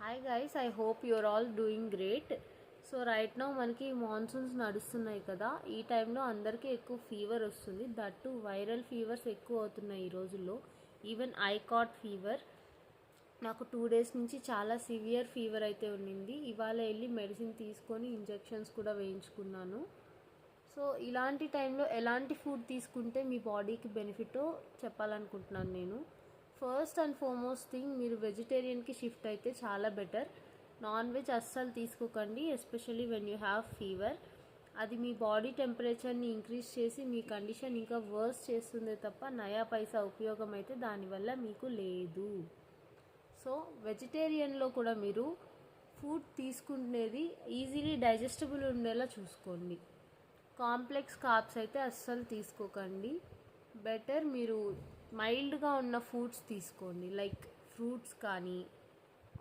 Hi guys, I hope you're all doing great. So right now మనకి monsoons నడుస్తున్నాయి కదా. ఈ టైంలో అందరికీ ఎక్కువ ఫీవర్ వస్తుంది. దట్టు వైరల్ ఫీవర్స్ ఎక్కువ అవుతున్నాయి ఈ రోజుల్లో. Even I caught fever. నాకు 2 days నుంచి చాలా సివియర్ ఫీవర్ అయితే ఉండింది. ఇవాళ వెళ్ళి మెడిసిన్ తీసుకొని ఇంజెక్షన్స్ కూడా వేయించుకున్నాను. సో ఇలాంటి టైంలో ఎలాంటి ఫుడ్ తీసుకుంటే మీ బాడీకి బెనిఫిటో చెప్పాలనుకుంటున్నాను నేను. ఫస్ట్ అండ్ ఫార్మోస్ట్ థింగ్, మీరు వెజిటేరియన్కి షిఫ్ట్ అయితే చాలా బెటర్. నాన్ వెజ్ అస్సలు తీసుకోకండి, especially when you have fever. అది మీ బాడీ టెంపరేచర్ని ఇంక్రీజ్ చేసి మీ కండిషన్ ఇంకా వర్స్ చేస్తుందే తప్ప నయా పైసా ఉపయోగం అయితే దానివల్ల మీకు లేదు. సో వెజిటేరియన్లో కూడా మీరు ఫుడ్ తీసుకునేది ఈజీలీ డైజెస్టబుల్ ఉండేలా చూసుకోండి. కాంప్లెక్స్ కార్బ్స్ అయితే అస్సలు తీసుకోకండి. బెటర్ మీరు మైల్డ్గా ఉన్న ఫుడ్స్ తీసుకోండి, లైక్ ఫ్రూట్స్ కానీ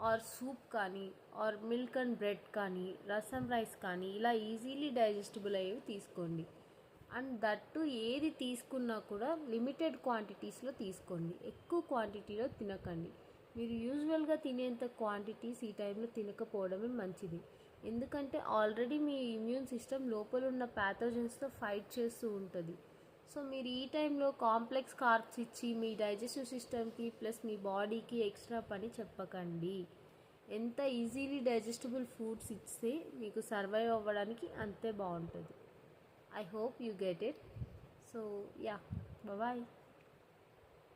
ఆర్ సూప్ కానీ ఆర్ మిల్క్ అండ్ బ్రెడ్ కానీ రసం రైస్ కానీ ఇలా ఈజీలీ డైజెస్టబుల్ అయ్యేవి తీసుకోండి. అండ్ దట్టు ఏది తీసుకున్నా కూడా లిమిటెడ్ క్వాంటిటీస్లో తీసుకోండి, ఎక్కువ క్వాంటిటీలో తినకండి. మీరు యూజువల్గా తినేంత క్వాంటిటీస్ ఈ టైంలో తినకపోవడమే మంచిది. ఎందుకంటే ఆల్రెడీ మీ ఇమ్యూన్ సిస్టమ్ లోపల ఉన్న ప్యాథోజన్స్తో ఫైట్ చేస్తూ ఉంటుంది. సో మీరు ఈ టైంలో కాంప్లెక్స్ కార్బ్స్ ఇచ్చి మీ డైజెస్టివ్ సిస్టమ్కి ప్లస్ మీ బాడీకి ఎక్స్ట్రా పని చెప్పకండి. ఎంత ఈజీలీ డైజెస్టబుల్ ఫుడ్స్ ఇస్తే మీకు సర్వైవ్ అవ్వడానికి అంతే బాగుంటుంది. I hope you get it. So yeah, bye.